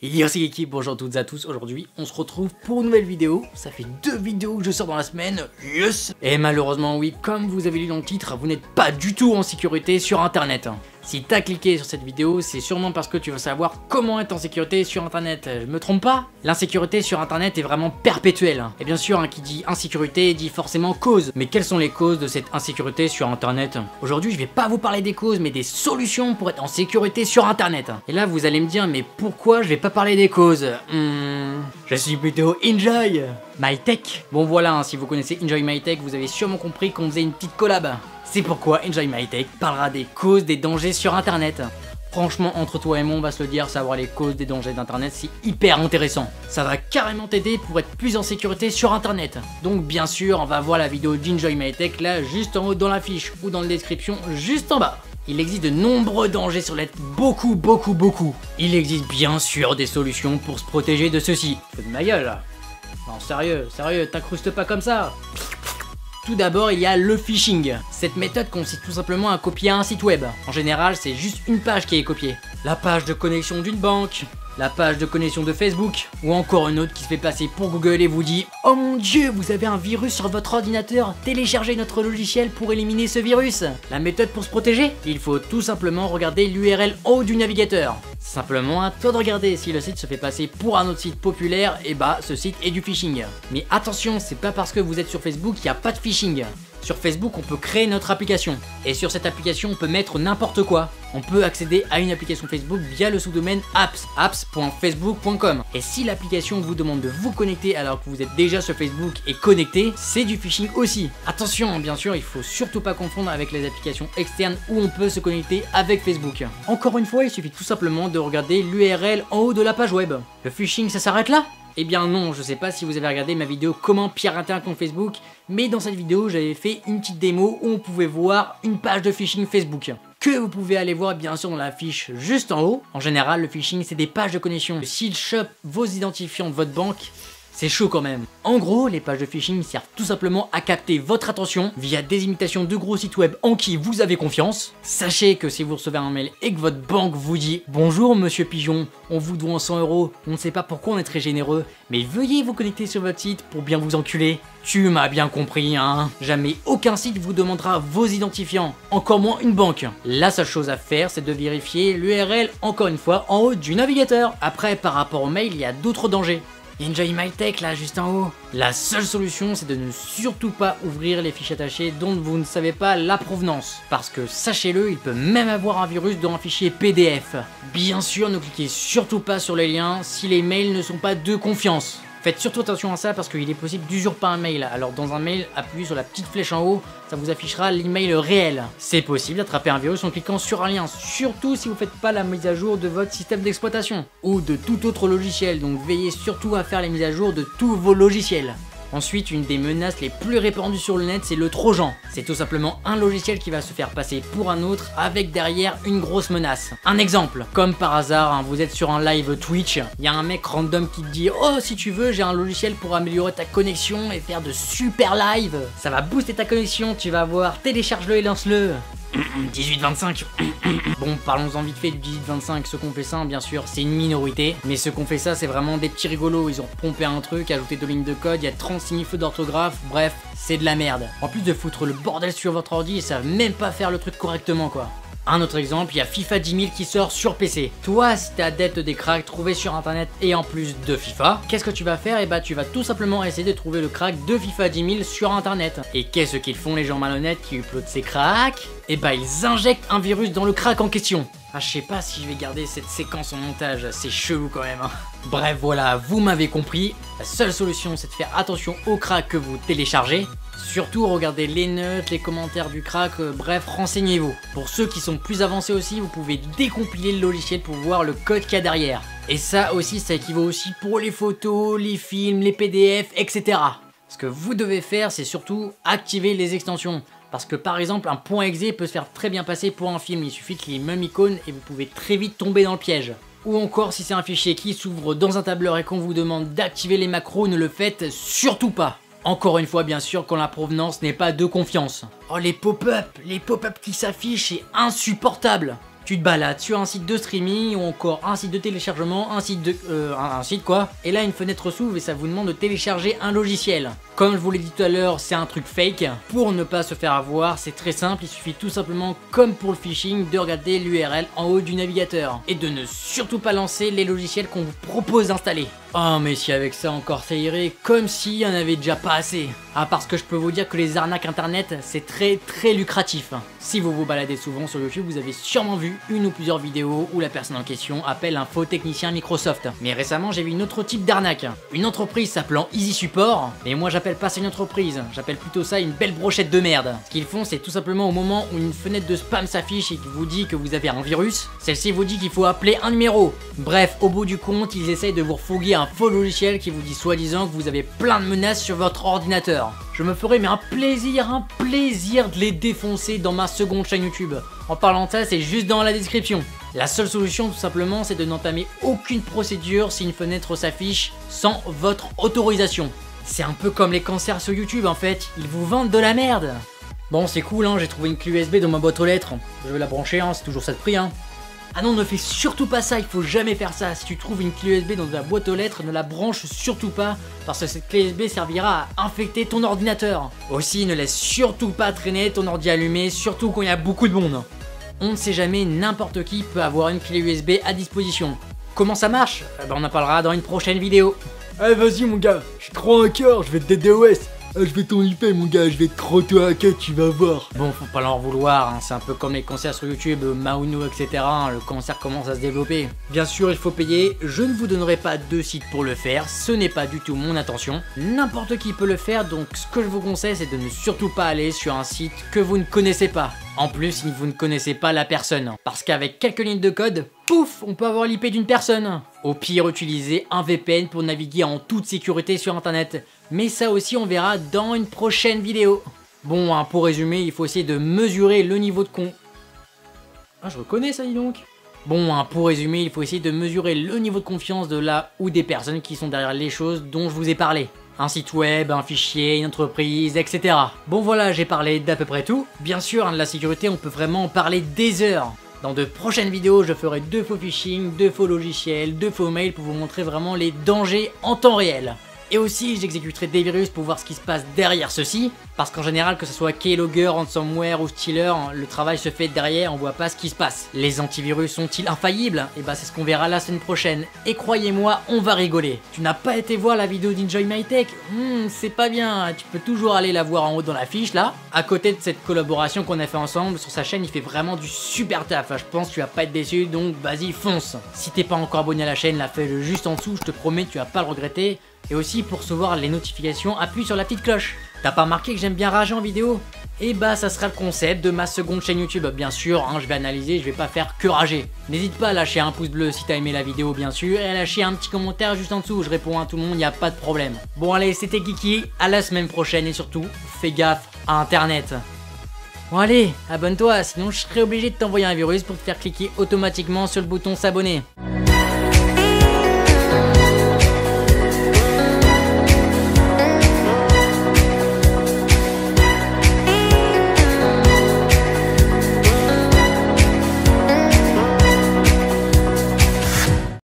Yo c'est l'équipe, bonjour à toutes et à tous, aujourd'hui on se retrouve pour une nouvelle vidéo. Ça fait 2 vidéos que je sors dans la semaine, yes. Et malheureusement oui, comme vous avez lu dans le titre, vous n'êtes pas du tout en sécurité sur internet. Si t'as cliqué sur cette vidéo, c'est sûrement parce que tu veux savoir comment être en sécurité sur internet. Je me trompe pas? L'insécurité sur internet est vraiment perpétuelle. Et bien sûr, qui dit insécurité dit forcément cause. Mais quelles sont les causes de cette insécurité sur internet? Aujourd'hui, je vais pas vous parler des causes, mais des solutions pour être en sécurité sur internet. Et là, vous allez me dire, mais pourquoi je vais pas parler des causes? Je suis plutôt Enjoy My Tech. Bon voilà, si vous connaissez Enjoy My Tech, vous avez sûrement compris qu'on faisait une petite collab. C'est pourquoi Enjoy My Tech parlera des causes des dangers sur internet. Franchement, entre toi et moi, on va se le dire, savoir les causes des dangers d'internet, c'est hyper intéressant. Ça va carrément t'aider pour être plus en sécurité sur internet. Donc bien sûr, on va voir la vidéo d'Enjoy My Tech là, juste en haut dans la fiche ou dans la description, juste en bas. Il existe de nombreux dangers sur le net, beaucoup. Il existe bien sûr des solutions pour se protéger de ceci. Fais de ma gueule là. Non, sérieux, t'incrustes pas comme ça. Tout d'abord, il y a le phishing. Cette méthode consiste tout simplement à copier un site web. En général, c'est juste une page qui est copiée. La page de connexion d'une banque, la page de connexion de Facebook, ou encore une autre qui se fait passer pour Google et vous dit « Oh mon dieu, vous avez un virus sur votre ordinateur, téléchargez notre logiciel pour éliminer ce virus !» La méthode pour se protéger? Il faut tout simplement regarder l'URL en haut du navigateur. Simplement à toi de regarder, si le site se fait passer pour un autre site populaire, et bah ce site est du phishing. Mais attention, c'est pas parce que vous êtes sur Facebook qu'il n'y a pas de phishing. Sur Facebook, on peut créer notre application. Et sur cette application, on peut mettre n'importe quoi. On peut accéder à une application Facebook via le sous-domaine apps, apps.facebook.com. Et si l'application vous demande de vous connecter alors que vous êtes déjà sur Facebook et connecté, c'est du phishing aussi. Attention, bien sûr, il faut surtout pas confondre avec les applications externes où on peut se connecter avec Facebook. Encore une fois, il suffit tout simplement de regarder l'URL en haut de la page web. Le phishing, ça s'arrête là ? Eh bien non, je sais pas si vous avez regardé ma vidéo comment pirater un compte Facebook, mais dans cette vidéo j'avais fait une petite démo où on pouvait voir une page de phishing Facebook que vous pouvez aller voir bien sûr dans la fiche juste en haut. En général, le phishing c'est des pages de connexion. S'ils chopent vos identifiants de votre banque, c'est chaud quand même. En gros, les pages de phishing servent tout simplement à capter votre attention via des imitations de gros sites web en qui vous avez confiance. Sachez que si vous recevez un mail et que votre banque vous dit « Bonjour monsieur Pigeon, on vous doit 100 €, on ne sait pas pourquoi on est très généreux, mais veuillez vous connecter sur votre site pour bien vous enculer ». Tu m'as bien compris, hein. Jamais aucun site vous demandera vos identifiants, encore moins une banque. La seule chose à faire, c'est de vérifier l'URL encore une fois en haut du navigateur. Après, par rapport au mail, il y a d'autres dangers. Enjoy My Tech là juste en haut. La seule solution c'est de ne surtout pas ouvrir les fichiers attachés dont vous ne savez pas la provenance. Parce que sachez-le, il peut même avoir un virus dans un fichier PDF. Bien sûr, ne cliquez surtout pas sur les liens si les mails ne sont pas de confiance. Faites surtout attention à ça parce qu'il est possible d'usurper un mail. Alors dans un mail, appuyez sur la petite flèche en haut, ça vous affichera l'email réel. C'est possible d'attraper un virus en cliquant sur un lien, surtout si vous ne faites pas la mise à jour de votre système d'exploitation ou de tout autre logiciel. Donc veillez surtout à faire les mises à jour de tous vos logiciels. Ensuite, une des menaces les plus répandues sur le net, c'est le Trojan. C'est tout simplement un logiciel qui va se faire passer pour un autre avec derrière une grosse menace. Un exemple, comme par hasard, hein, vous êtes sur un live Twitch, il y a un mec random qui te dit « Oh, si tu veux, j'ai un logiciel pour améliorer ta connexion et faire de super live. Ça va booster ta connexion, tu vas voir, télécharge-le et lance-le. » 18-25. Bon, parlons-en vite fait du 18-25. Ceux qui ont fait ça, bien sûr, c'est une minorité. Mais ceux qui ont fait ça, c'est vraiment des petits rigolos. Ils ont pompé un truc, ajouté 2 lignes de code, il y a 36 000 fautes d'orthographe. Bref, c'est de la merde. En plus de foutre le bordel sur votre ordi, ils savent même pas faire le truc correctement, quoi. Un autre exemple, il y a FIFA 10 000 qui sort sur PC. Toi, si t'es adepte des cracks trouvés sur internet et en plus de FIFA, qu'est-ce que tu vas faire? Et bah tu vas tout simplement essayer de trouver le crack de FIFA 10 000 sur internet. Et qu'est-ce qu'ils font les gens malhonnêtes qui uploadent ces cracks? Et bah ils injectent un virus dans le crack en question. Ah, je sais pas si je vais garder cette séquence en montage, c'est chelou quand même. Bref, voilà, vous m'avez compris. La seule solution, c'est de faire attention au crack que vous téléchargez. Surtout, regardez les notes, les commentaires du crack, bref, renseignez-vous. Pour ceux qui sont plus avancés aussi, vous pouvez décompiler le logiciel pour voir le code qu'il y a derrière. Et ça aussi, ça équivaut aussi pour les photos, les films, les PDF, etc. Ce que vous devez faire, c'est surtout activer les extensions. Parce que par exemple, un .exe peut se faire très bien passer pour un film, il suffit qu'il y ait une même icône et vous pouvez très vite tomber dans le piège. Ou encore, si c'est un fichier qui s'ouvre dans un tableur et qu'on vous demande d'activer les macros, ne le faites surtout pas. Encore une fois, bien sûr, quand la provenance n'est pas de confiance. Oh, les pop-up qui s'affichent, c'est insupportable. Tu te balades sur un site de streaming ou encore un site de téléchargement, un site quoi. Et là une fenêtre s'ouvre et ça vous demande de télécharger un logiciel. Comme je vous l'ai dit tout à l'heure, c'est un truc fake. Pour ne pas se faire avoir, c'est très simple, il suffit tout simplement, comme pour le phishing, de regarder l'URL en haut du navigateur. Et de ne surtout pas lancer les logiciels qu'on vous propose d'installer. Oh mais si avec ça encore ça irait, comme s'il y en avait déjà pas assez. Ah parce que je peux vous dire que les arnaques internet, c'est très lucratif. Si vous vous baladez souvent sur YouTube, vous avez sûrement vu une ou plusieurs vidéos où la personne en question appelle un faux technicien Microsoft. Mais récemment j'ai vu une autre type d'arnaque. Une entreprise s'appelant Easy Support, mais moi j'appelle pas ça une entreprise, j'appelle plutôt ça une belle brochette de merde. Ce qu'ils font c'est tout simplement au moment où une fenêtre de spam s'affiche et qui vous dit que vous avez un virus, celle-ci vous dit qu'il faut appeler un numéro. Bref, au bout du compte, ils essayent de vous refourguer un faux logiciel qui vous dit soi-disant que vous avez plein de menaces sur votre ordinateur. Je me ferai mais un plaisir de les défoncer dans ma seconde chaîne YouTube. En parlant de ça, c'est juste dans la description. La seule solution tout simplement c'est de n'entamer aucune procédure si une fenêtre s'affiche sans votre autorisation. C'est un peu comme les cancers sur YouTube en fait, ils vous vendent de la merde. Bon c'est cool hein, j'ai trouvé une clé USB dans ma boîte aux lettres. Je vais la brancher hein, c'est toujours ça de prix hein. Ah non, ne fais surtout pas ça, il faut jamais faire ça. Si tu trouves une clé USB dans ta boîte aux lettres, ne la branche surtout pas, parce que cette clé USB servira à infecter ton ordinateur. Aussi, ne laisse surtout pas traîner ton ordi allumé, surtout quand il y a beaucoup de monde. On ne sait jamais, n'importe qui peut avoir une clé USB à disposition. Comment ça marche? On en parlera dans une prochaine vidéo. Allez vas-y mon gars, je suis trop un cœur, je vais te DDoS. Ah, je vais t'en hyper mon gars, je vais trop te hacker, tu vas voir. Bon, faut pas leur vouloir, hein. C'est un peu comme les concerts sur YouTube, Maounou, etc. Hein. Le concert commence à se développer. Bien sûr, il faut payer, je ne vous donnerai pas de site pour le faire, ce n'est pas du tout mon intention. N'importe qui peut le faire, donc ce que je vous conseille, c'est de ne surtout pas aller sur un site que vous ne connaissez pas. En plus, si vous ne connaissez pas la personne. Parce qu'avec quelques lignes de code, pouf, on peut avoir l'IP d'une personne. Au pire, utilisez un VPN pour naviguer en toute sécurité sur internet. Mais ça aussi, on verra dans une prochaine vidéo. Bon, hein, pour résumer, il faut essayer de mesurer le niveau de Ah, je reconnais ça, dis donc. Bon, hein, pour résumer, il faut essayer de mesurer le niveau de confiance de la ou des personnes qui sont derrière les choses dont je vous ai parlé. Un site web, un fichier, une entreprise, etc. Bon voilà, j'ai parlé d'à peu près tout. Bien sûr, hein, de la sécurité, on peut vraiment en parler des heures. Dans de prochaines vidéos, je ferai 2 faux phishing, 2 faux logiciels, 2 faux mails pour vous montrer vraiment les dangers en temps réel. Et aussi, j'exécuterai des virus pour voir ce qui se passe derrière ceci, parce qu'en général, que ce soit keylogger, ransomware ou stealer, le travail se fait derrière, on voit pas ce qui se passe. Les antivirus sont-ils infaillibles? Et bah c'est ce qu'on verra la semaine prochaine. Et croyez-moi, on va rigoler. Tu n'as pas été voir la vidéo d'Enjoy My Tech? C'est pas bien, tu peux toujours aller la voir en haut dans la fiche là. À côté de cette collaboration qu'on a fait ensemble, sur sa chaîne, il fait vraiment du super taf. Je pense que tu vas pas être déçu, donc vas-y, fonce. Si t'es pas encore abonné à la chaîne, là fais-le juste en dessous, je te promets, tu vas pas le regretter. Et aussi pour recevoir les notifications, appuie sur la petite cloche. T'as pas remarqué que j'aime bien rager en vidéo? Et bah ça sera le concept de ma seconde chaîne YouTube. Bien sûr, hein, je vais analyser, je vais pas faire que rager. N'hésite pas à lâcher un pouce bleu si t'as aimé la vidéo bien sûr, et à lâcher un petit commentaire juste en dessous, je réponds à tout le monde, y a pas de problème. Bon allez, c'était Kiki, à la semaine prochaine et surtout, fais gaffe à internet. Bon allez, abonne-toi, sinon je serai obligé de t'envoyer un virus pour te faire cliquer automatiquement sur le bouton s'abonner.